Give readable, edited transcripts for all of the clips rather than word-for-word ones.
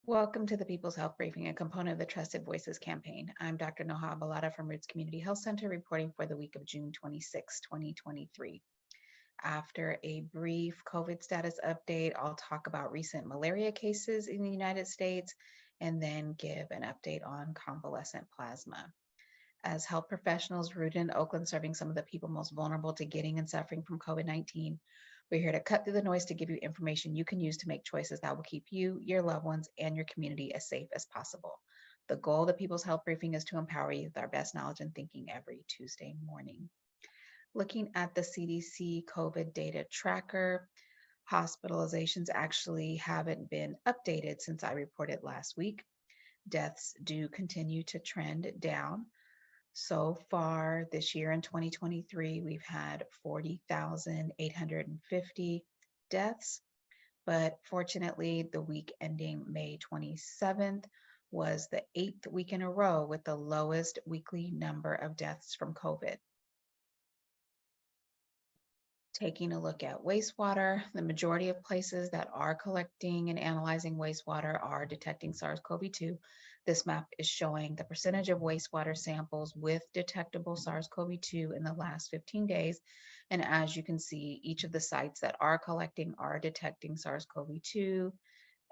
Welcome to the People's Health Briefing, a component of the Trusted Voices campaign. I'm Dr. Noha Balada from Roots Community Health Center, reporting for the week of June 26, 2023. After a brief COVID status update, I'll talk about recent malaria cases in the United States and then give an update on convalescent plasma. As health professionals rooted in Oakland, serving some of the people most vulnerable to getting and suffering from COVID-19, we're here to cut through the noise to give you information you can use to make choices that will keep you, your loved ones, and your community as safe as possible. The goal of the People's Health Briefing is to empower you with our best knowledge and thinking every Tuesday morning. Looking at the CDC COVID data tracker, hospitalizations actually haven't been updated since I reported last week. Deaths do continue to trend down. So far this year in 2023, we've had 40,850 deaths, but fortunately, the week ending May 27th was the 8th week in a row with the lowest weekly number of deaths from COVID. Taking a look at wastewater, the majority of places that are collecting and analyzing wastewater are detecting SARS-CoV-2. This map is showing the percentage of wastewater samples with detectable SARS-CoV-2 in the last 15 days. And as you can see, each of the sites that are collecting are detecting SARS-CoV-2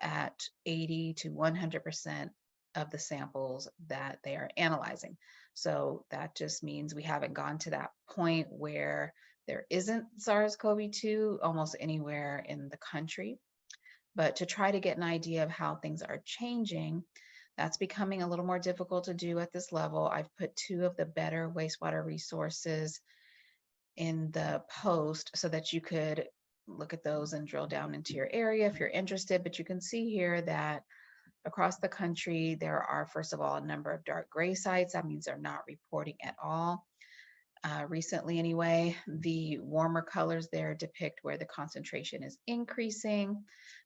at 80 to 100% of the samples that they are analyzing. So that just means we haven't gone to that point where there isn't SARS-CoV-2 almost anywhere in the country. But to try to get an idea of how things are changing, that's becoming a little more difficult to do at this level. I've put two of the better wastewater resources in the post so that you could look at those and drill down into your area if you're interested. But you can see here that across the country, there are, first of all, a number of dark gray sites. That means they're not reporting at all. Recently anyway, the warmer colors there depict where the concentration is increasing.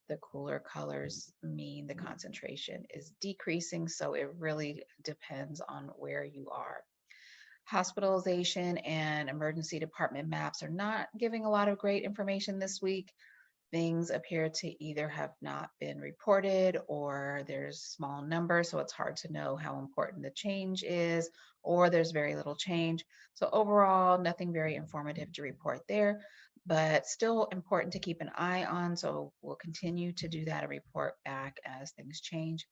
The cooler colors mean the concentration is decreasing. So it really depends on where you are. Hospitalization and emergency department maps are not giving a lot of great information this week. Things appear to either have not been reported or there's small numbers, so it's hard to know how important the change is, or there's very little change. So overall, nothing very informative to report there, but still important to keep an eye on. So we'll continue to do that and report back as things change.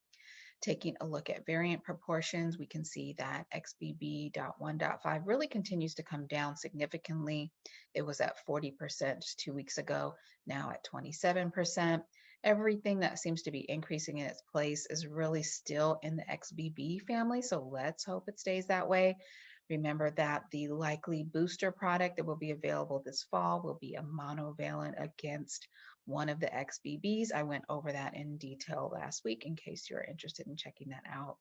Taking a look at variant proportions, we can see that XBB.1.5 really continues to come down significantly. It was at 40% just 2 weeks ago, now at 27%. Everything that seems to be increasing in its place is really still in the XBB family, so let's hope it stays that way. Remember that the likely booster product that will be available this fall will be a monovalent against one of the XBBs. I went over that in detail last week in case you're interested in checking that out.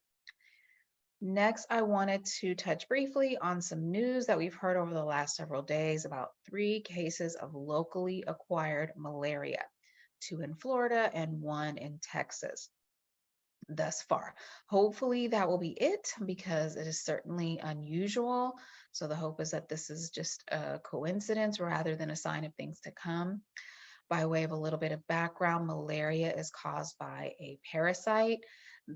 Next, I wanted to touch briefly on some news that we've heard over the last several days about 3 cases of locally acquired malaria, 2 in Florida and 1 in Texas thus far. Hopefully that will be it because it is certainly unusual. So the hope is that this is just a coincidence rather than a sign of things to come. By way of a little bit of background, malaria is caused by a parasite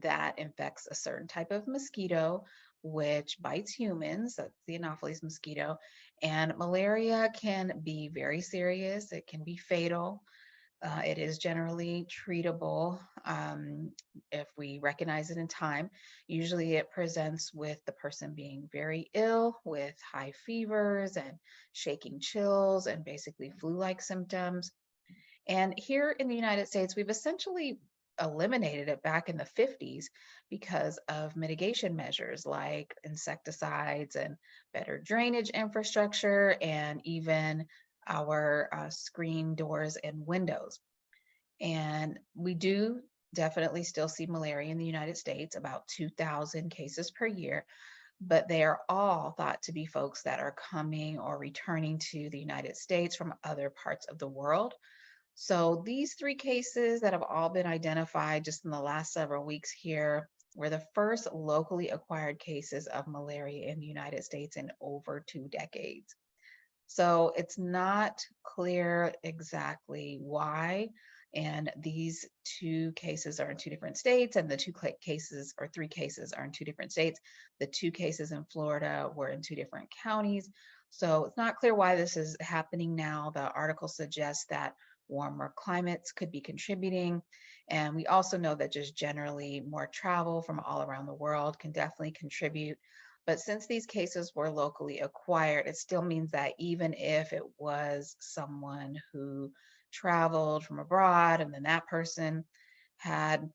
that infects a certain type of mosquito, which bites humans. That's the Anopheles mosquito. And malaria can be very serious. It can be fatal. It is generally treatable if we recognize it in time. Usually it presents with the person being very ill with high fevers and shaking chills and basically flu-like symptoms. And here in the United States, we've essentially eliminated it back in the 50s because of mitigation measures like insecticides and better drainage infrastructure and even our screen doors and windows. And we do definitely still see malaria in the United States, about 2,000 cases per year, but they are all thought to be folks that are coming or returning to the United States from other parts of the world. So these 3 cases that have all been identified just in the last several weeks here were the first locally acquired cases of malaria in the United States in over 2 decades. So it's not clear exactly why. And these two cases are in two different states, and the two cases or three cases are in two different states. The two cases in Florida were in two different counties. So it's not clear why this is happening now. The article suggests that warmer climates could be contributing. And we also know that just generally more travel from all around the world can definitely contribute. But since these cases were locally acquired, it still means that even if it was someone who traveled from abroad and then that person had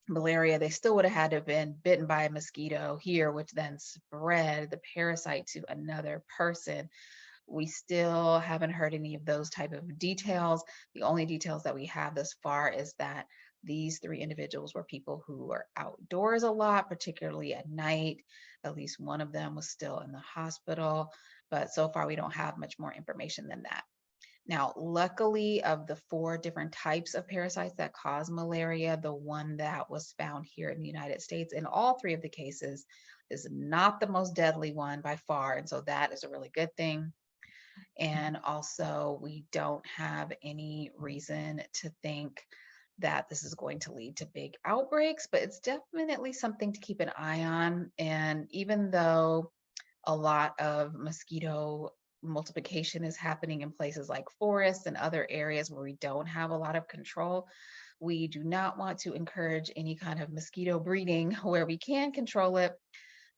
malaria, they still would have had to have been bitten by a mosquito here, which then spread the parasite to another person. We still haven't heard any of those type of details. The only details that we have thus far is that these three individuals were people who were outdoors a lot, particularly at night. At least one of them was still in the hospital, but so far we don't have much more information than that. Now, luckily, of the four different types of parasites that cause malaria, the one that was found here in the United States in all three of the cases is not the most deadly one by far. And so that is a really good thing. And also, we don't have any reason to think that this is going to lead to big outbreaks, but it's definitely something to keep an eye on. And even though a lot of mosquito multiplication is happening in places like forests and other areas where we don't have a lot of control, we do not want to encourage any kind of mosquito breeding where we can control it.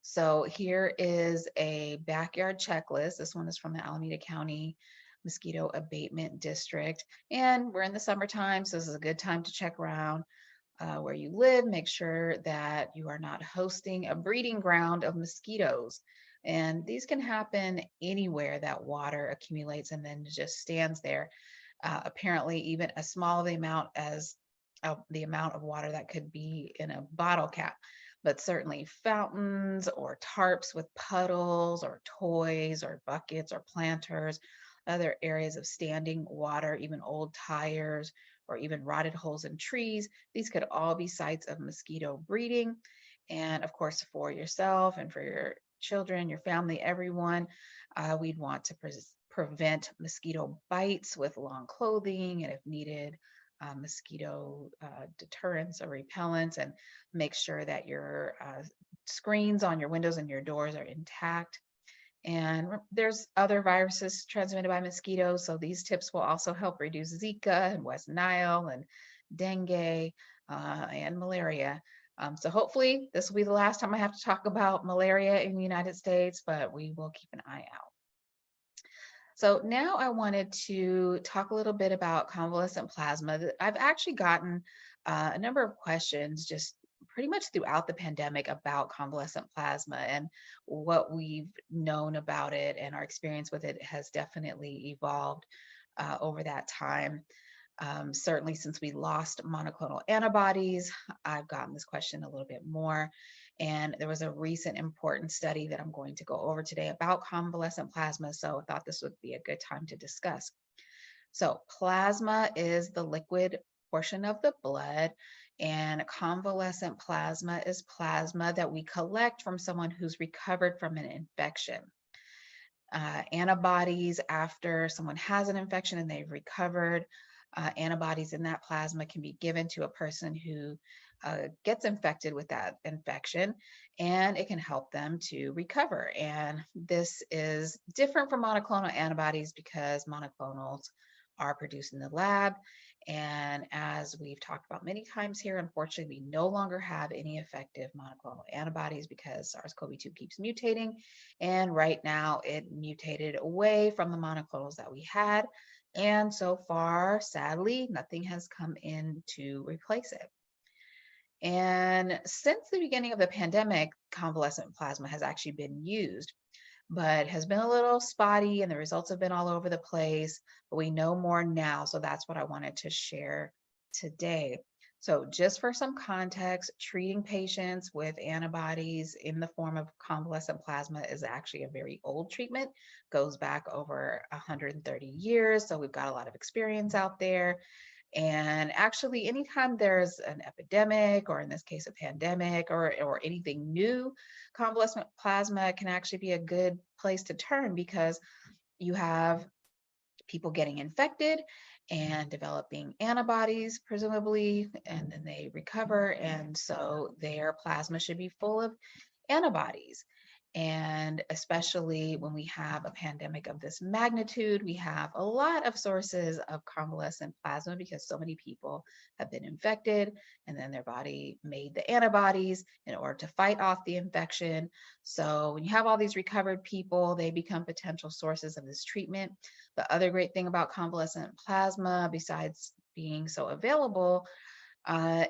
So here is a backyard checklist. This one is from the Alameda County Mosquito Abatement District. And we're in the summertime, so this is a good time to check around where you live. Make sure that you are not hosting a breeding ground of mosquitoes. And these can happen anywhere that water accumulates and then just stands there. Apparently, even as small the amount as the amount of water that could be in a bottle cap, but certainly fountains or tarps with puddles or toys or buckets or planters, other areas of standing water, even old tires or even rotted holes in trees. These could all be sites of mosquito breeding. And of course, for yourself and for your children, your family, everyone, we'd want to prevent mosquito bites with long clothing and if needed, mosquito deterrents or repellents, and make sure that your screens on your windows and your doors are intact. And there's other viruses transmitted by mosquitoes, so these tips will also help reduce Zika and West Nile and dengue and malaria. So hopefully this will be the last time I have to talk about malaria in the United States, but we will keep an eye out. So now I wanted to talk a little bit about convalescent plasma. I've actually gotten a number of questions just pretty much throughout the pandemic about convalescent plasma, and what we've known about it and our experience with it has definitely evolved over that time. Certainly since we lost monoclonal antibodies, I've gotten this question a little bit more. And there was a recent important study that I'm going to go over today about convalescent plasma. So I thought this would be a good time to discuss. So plasma is the liquid portion of the blood, and convalescent plasma is plasma that we collect from someone who's recovered from an infection. Antibodies after someone has an infection and they've recovered, antibodies in that plasma can be given to a person who gets infected with that infection, and it can help them to recover. And this is different from monoclonal antibodies because monoclonals are produced in the lab. And as we've talked about many times here, unfortunately, we no longer have any effective monoclonal antibodies because SARS-CoV-2 keeps mutating. And right now it mutated away from the monoclonals that we had. And so far, sadly, nothing has come in to replace it. And since the beginning of the pandemic, convalescent plasma has actually been used, but has been a little spotty and the results have been all over the place. But we know more now, so that's what I wanted to share today. So just for some context, treating patients with antibodies in the form of convalescent plasma is actually a very old treatment, goes back over 130 years. So we've got a lot of experience out there. And actually, anytime there's an epidemic, or in this case, a pandemic, or anything new, convalescent plasma can actually be a good place to turn, because you have people getting infected and developing antibodies, presumably, and then they recover. And so their plasma should be full of antibodies. And especially when we have a pandemic of this magnitude, we have a lot of sources of convalescent plasma, because so many people have been infected and then their body made the antibodies in order to fight off the infection. So when you have all these recovered people, they become potential sources of this treatment. The other great thing about convalescent plasma, besides being so available,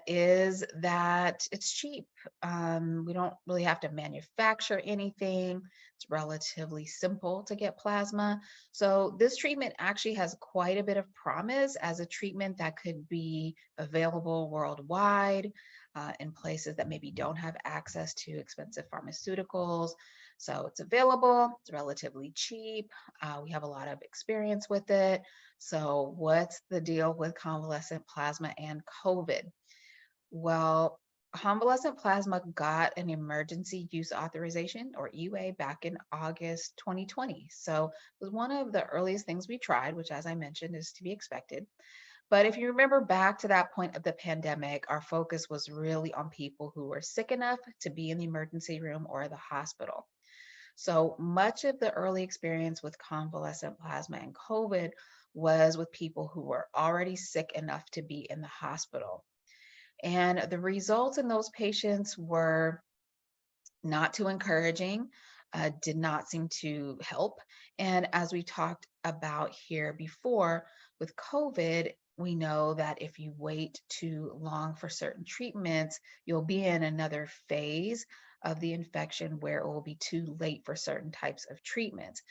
is that it's cheap. We don't really have to manufacture anything. It's relatively simple to get plasma. So this treatment actually has quite a bit of promise as a treatment that could be available worldwide, in places that maybe don't have access to expensive pharmaceuticals. So it's available, it's relatively cheap. We have a lot of experience with it. So what's the deal with convalescent plasma and COVID? Well, convalescent plasma got an emergency use authorization, or EUA, back in August 2020. So it was one of the earliest things we tried, which, as I mentioned, is to be expected. But if you remember back to that point of the pandemic, our focus was really on people who were sick enough to be in the emergency room or the hospital. So much of the early experience with convalescent plasma and COVID was with people who were already sick enough to be in the hospital. And the results in those patients were not too encouraging, did not seem to help. And as we talked about here before, with COVID, we know that if you wait too long for certain treatments, you'll be in another phase of the infection where it will be too late for certain types of treatments.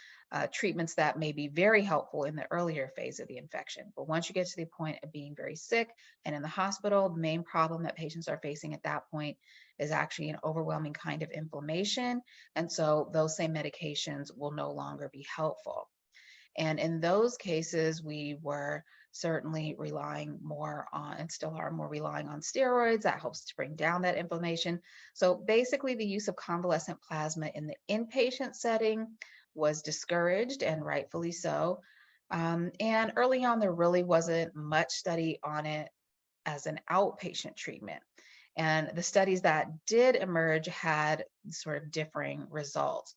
Treatments that may be very helpful in the earlier phase of the infection. But once you get to the point of being very sick and in the hospital, the main problem that patients are facing at that point is actually an overwhelming kind of inflammation. And so those same medications will no longer be helpful. And in those cases, we were certainly relying more on, and still are more relying on, steroids. That helps to bring down that inflammation. So basically, the use of convalescent plasma in the inpatient setting was discouraged, and rightfully so. And early on, there really wasn't much study on it as an outpatient treatment. And the studies that did emerge had sort of differing results.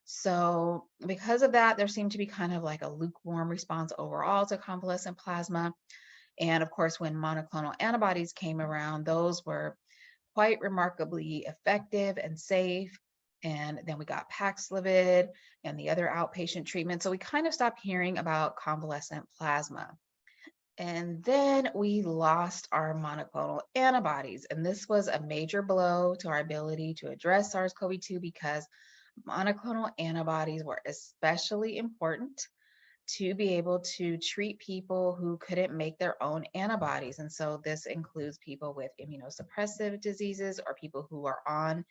So, because of that, there seemed to be kind of like a lukewarm response overall to convalescent plasma. And of course, when monoclonal antibodies came around, those were quite remarkably effective and safe. And then we got Paxlovid and the other outpatient treatment. So we kind of stopped hearing about convalescent plasma. And then we lost our monoclonal antibodies. And this was a major blow to our ability to address SARS-CoV-2, because monoclonal antibodies were especially important to be able to treat people who couldn't make their own antibodies. And so this includes people with immunosuppressive diseases, or people who are on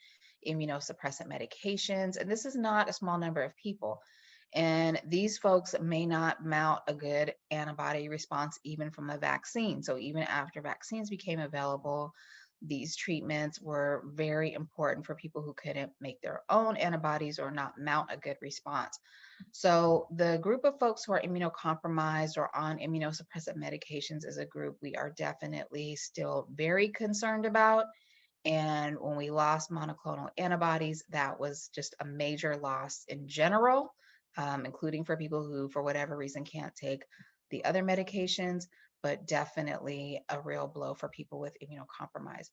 immunosuppressant medications. And this is not a small number of people. And these folks may not mount a good antibody response even from a vaccine. So even after vaccines became available, these treatments were very important for people who couldn't make their own antibodies or not mount a good response. So the group of folks who are immunocompromised or on immunosuppressant medications is a group we are definitely still very concerned about. And when we lost monoclonal antibodies, that was just a major loss in general, including for people who, for whatever reason, can't take the other medications, but definitely a real blow for people with immunocompromise.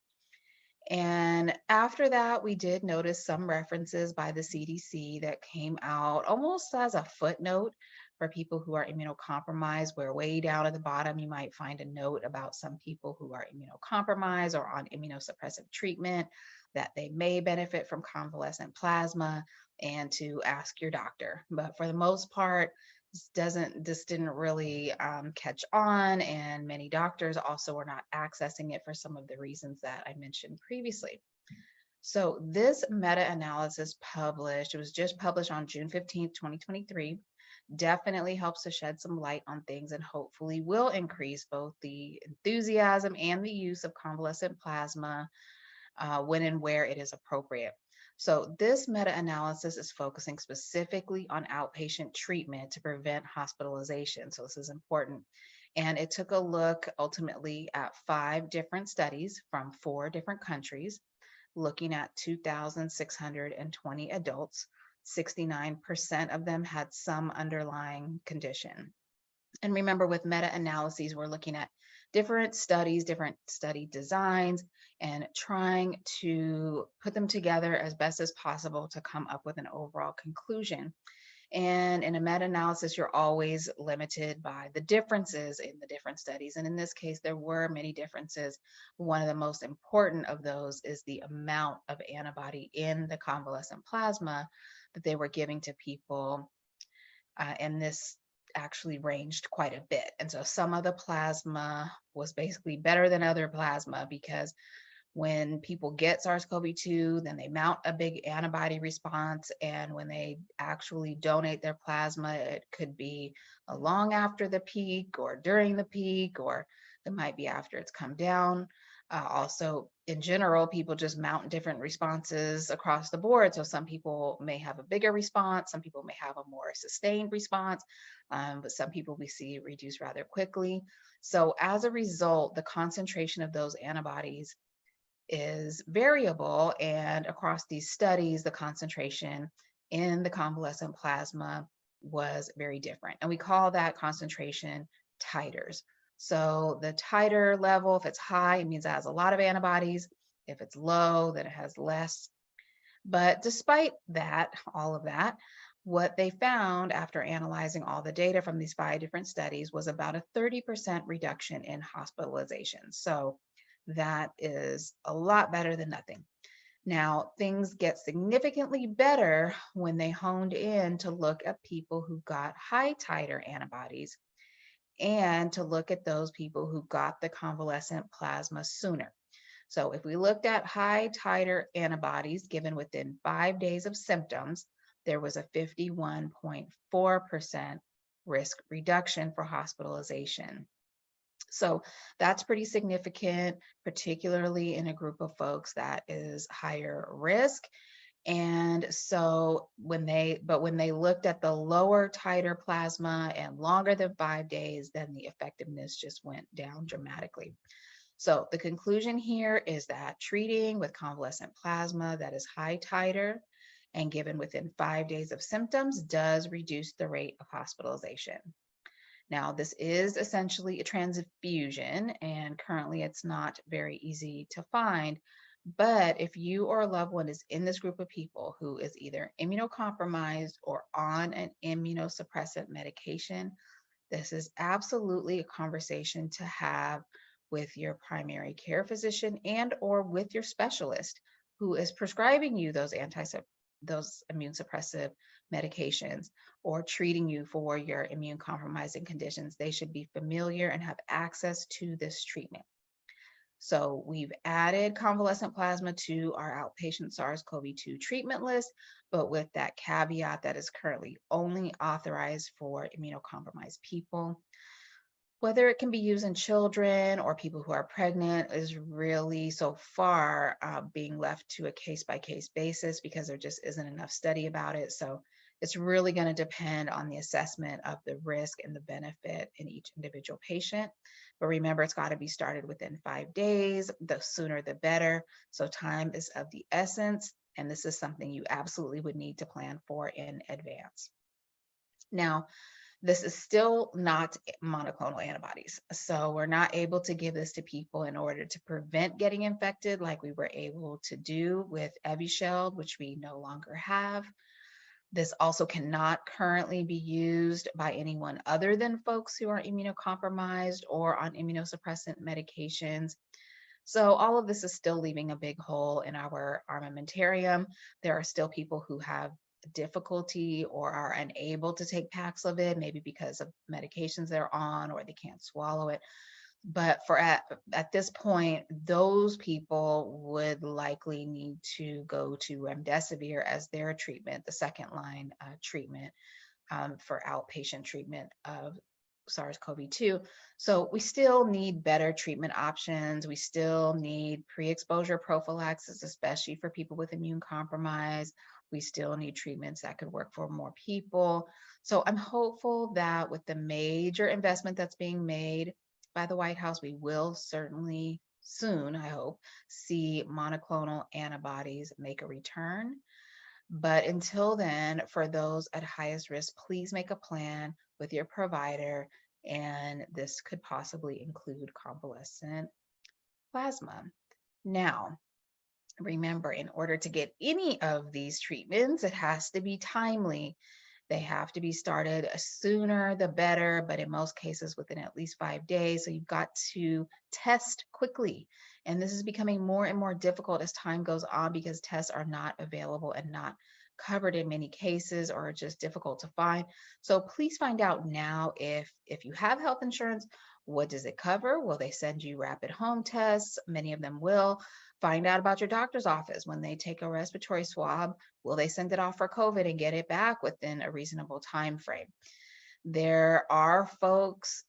And after that, we did notice some references by the CDC that came out almost as a footnote for people who are immunocompromised, where way down at the bottom, you might find a note about some people who are immunocompromised or on immunosuppressive treatment, that they may benefit from convalescent plasma, and to ask your doctor. But for the most part, this didn't really catch on, and many doctors also were not accessing it for some of the reasons that I mentioned previously. So this meta-analysis published, it was just published on June 15th, 2023. definitely helps to shed some light on things and hopefully will increase both the enthusiasm and the use of convalescent plasma when and where it is appropriate. So, this meta analysis is focusing specifically on outpatient treatment to prevent hospitalization. So, this is important. And it took a look ultimately at 5 different studies from 4 different countries, looking at 2,620 adults. 69% of them had some underlying condition. And remember, with meta analyses, we're looking at different studies, different study designs, and trying to put them together as best as possible to come up with an overall conclusion. And in a meta analysis, you're always limited by the differences in the different studies. And in this case, there were many differences. One of the most important of those is the amount of antibody in the convalescent plasma that they were giving to people. And this actually ranged quite a bit. And so some of the plasma was basically better than other plasma because when people get SARS-CoV-2, then they mount a big antibody response. And when they actually donate their plasma, it could be long after the peak or during the peak, or it might be after it's come down. Also, in general, people just mount different responses across the board. So some people may have a bigger response, some people may have a more sustained response, but some people we see reduce rather quickly. So as a result, the concentration of those antibodies is variable, and across these studies, the concentration in the convalescent plasma was very different. And we call that concentration titers. So the titer level, if it's high, it means it has a lot of antibodies. If it's low, then it has less. But despite that, all of that, what they found after analyzing all the data from these 5 different studies was about a 30% reduction in hospitalization. So that is a lot better than nothing. Now, things get significantly better when they honed in to look at people who got high titer antibodies and to look at those people who got the convalescent plasma sooner. So if we looked at high titer antibodies given within 5 days of symptoms, there was a 51.4% risk reduction for hospitalization. So that's pretty significant, particularly in a group of folks that is higher risk. And so when they looked at the lower titer plasma and longer than 5 days, then the effectiveness just went down dramatically. So the conclusion here is that treating with convalescent plasma that is high titer and given within 5 days of symptoms does reduce the rate of hospitalization. Now, this is essentially a transfusion, and currently it's not very easy to find. But if you or a loved one is in this group of people who is either immunocompromised or on an immunosuppressant medication, this is absolutely a conversation to have with your primary care physician and or with your specialist who is prescribing you those immune suppressive medications or treating you for your immune compromising conditions. They should be familiar and have access to this treatment. So we've added convalescent plasma to our outpatient SARS-CoV-2 treatment list, but with that caveat that is currently only authorized for immunocompromised people. Whether it can be used in children or people who are pregnant is really so far being left to a case-by-case basis because there just isn't enough study about it. So it's really going to depend on the assessment of the risk and the benefit in each individual patient. But remember, it's got to be started within 5 days. The sooner, the better. So time is of the essence. And this is something you absolutely would need to plan for in advance. Now, this is still not monoclonal antibodies. So we're not able to give this to people in order to prevent getting infected like we were able to do with Evusheld, which we no longer have. This also cannot currently be used by anyone other than folks who are immunocompromised or on immunosuppressant medications. So all of this is still leaving a big hole in our armamentarium. There are still people who have difficulty or are unable to take Paxlovid, maybe because of medications they're on or they can't swallow it. But at this point, those people would likely need to go to remdesivir as their treatment, the second line treatment for outpatient treatment of SARS-CoV-2. So we still need better treatment options. We still need pre-exposure prophylaxis, especially for people with immune compromise. We still need treatments that could work for more people. So I'm hopeful that with the major investment that's being made by the White House, we will certainly soon, I hope, see monoclonal antibodies make a return. But until then, for those at highest risk, please make a plan with your provider. And this could possibly include convalescent plasma. Now, remember, in order to get any of these treatments, it has to be timely. They have to be started sooner the better, but in most cases within at least 5 days. So you've got to test quickly. And this is becoming more and more difficult as time goes on because tests are not available and not covered in many cases or just difficult to find. So please find out now if you have health insurance, what does it cover? Will they send you rapid home tests? Many of them will. Find out about your doctor's office when they take a respiratory swab. Will they send it off for COVID and get it back within a reasonable time frame? There are folks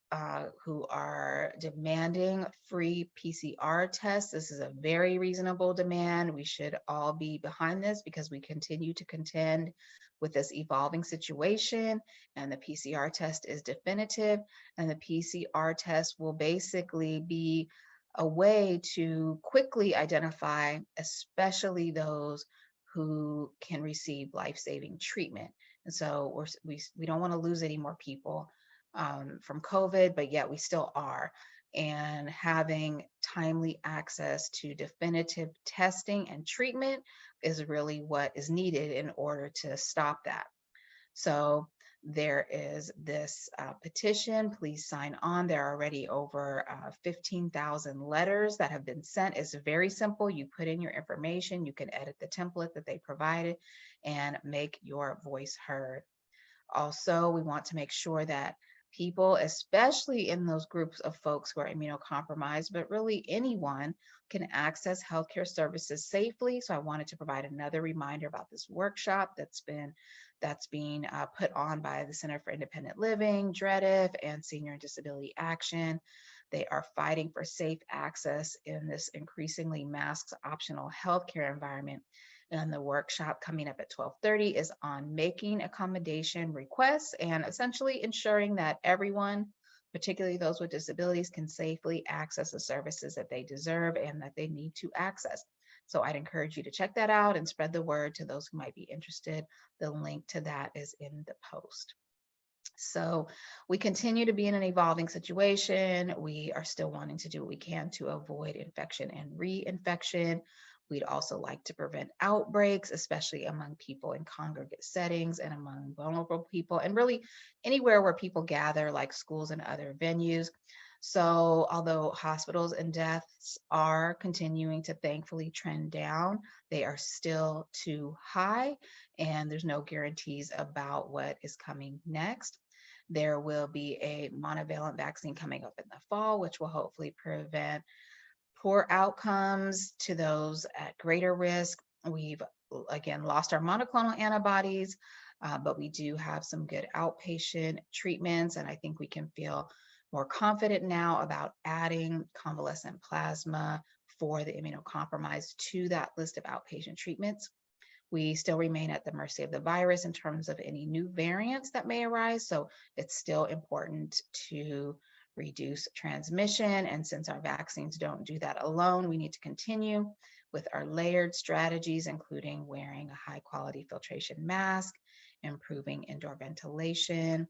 who are demanding free PCR tests. This is a very reasonable demand. We should all be behind this because we continue to contend with this evolving situation, and the PCR test is definitive, and the PCR test will basically be a way to quickly identify, especially those who can receive life-saving treatment. And so we don't want to lose any more people from COVID, but yet we still are. And having timely access to definitive testing and treatment is really what is needed in order to stop that. So there is this petition. Please sign on. There are already over 15,000 letters that have been sent. It's very simple. You put in your information, you can edit the template that they provided and make your voice heard. Also, we want to make sure that people, especially in those groups of folks who are immunocompromised, but really anyone, can access healthcare services safely. So I wanted to provide another reminder about this workshop that's being put on by the Center for Independent Living, DREDF, and Senior and Disability Action. They are fighting for safe access in this increasingly mask optional healthcare environment. And the workshop coming up at 12:30 is on making accommodation requests and essentially ensuring that everyone, particularly those with disabilities, can safely access the services that they deserve and that they need to access. So I'd encourage you to check that out and spread the word to those who might be interested. The link to that is in the post. So we continue to be in an evolving situation. We are still wanting to do what we can to avoid infection and reinfection. We'd also like to prevent outbreaks, especially among people in congregate settings and among vulnerable people, and really anywhere where people gather, like schools and other venues. So although hospitals and deaths are continuing to thankfully trend down, they are still too high, and there's no guarantees about what is coming next. There will be a monovalent vaccine coming up in the fall, which will hopefully prevent poor outcomes to those at greater risk. We've again lost our monoclonal antibodies, but we do have some good outpatient treatments, and I think we can feel more confident now about adding convalescent plasma for the immunocompromised to that list of outpatient treatments. We still remain at the mercy of the virus in terms of any new variants that may arise. So it's still important to reduce transmission. And since our vaccines don't do that alone, we need to continue with our layered strategies, including wearing a high quality filtration mask, improving indoor ventilation,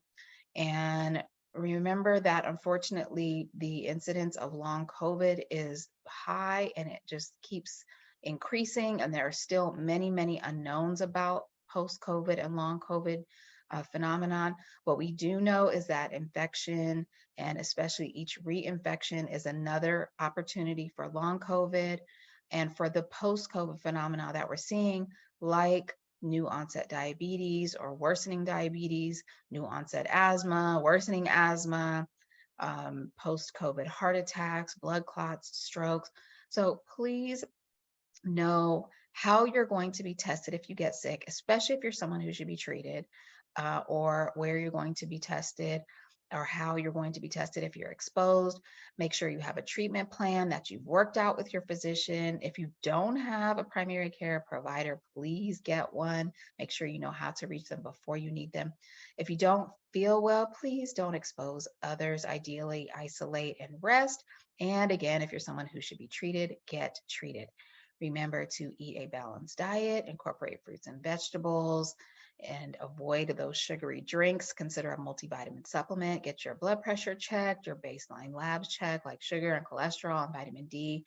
and remember that unfortunately the incidence of long COVID is high and it just keeps increasing, and there are still many, many unknowns about post-COVID and long COVID phenomenon. What we do know is that infection, and especially each reinfection, is another opportunity for long COVID and for the post-COVID phenomena that we're seeing, like new onset diabetes or worsening diabetes, new onset asthma, worsening asthma, post-COVID heart attacks, blood clots, strokes. So please know how you're going to be tested if you get sick, especially if you're someone who should be treated. or where you're going to be tested or how you're going to be tested if you're exposed. Make sure you have a treatment plan that you've worked out with your physician. If you don't have a primary care provider, please get one. Make sure you know how to reach them before you need them. If you don't feel well, please don't expose others. Ideally, isolate and rest. And again, if you're someone who should be treated, get treated. Remember to eat a balanced diet, incorporate fruits and vegetables, and avoid those sugary drinks. Consider a multivitamin supplement. Get your blood pressure checked, your baseline labs checked, like sugar and cholesterol and vitamin D.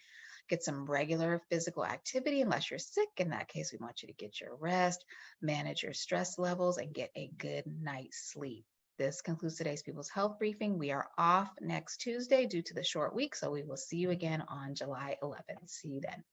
Get some regular physical activity unless you're sick. In that case, we want you to get your rest, manage your stress levels, and get a good night's sleep. This concludes today's People's Health Briefing. We are off next Tuesday due to the short week, so we will see you again on July 11th. See you then.